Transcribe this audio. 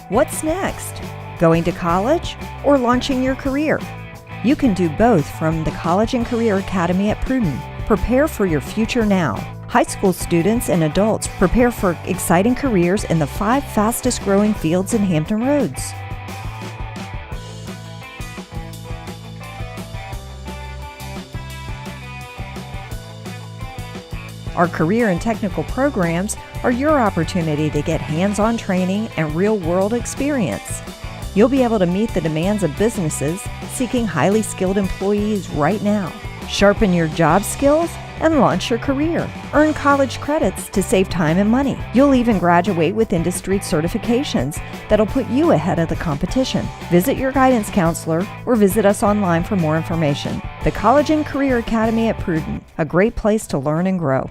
What's next? Going to college or launching your career? You can do both from the College and Career Academy at Pruden. Prepare for your future now. High school students and adults prepare for exciting careers in the 5 fastest growing fields in Hampton Roads. Our career and technical programs are your opportunity to get hands-on training and real-world experience. You'll be able to meet the demands of businesses seeking highly skilled employees right now. Sharpen your job skills and launch your career. Earn college credits to save time and money. You'll even graduate with industry certifications that'll put you ahead of the competition. Visit your guidance counselor or visit us online for more information. The College and Career Academy at Pruden, a great place to learn and grow.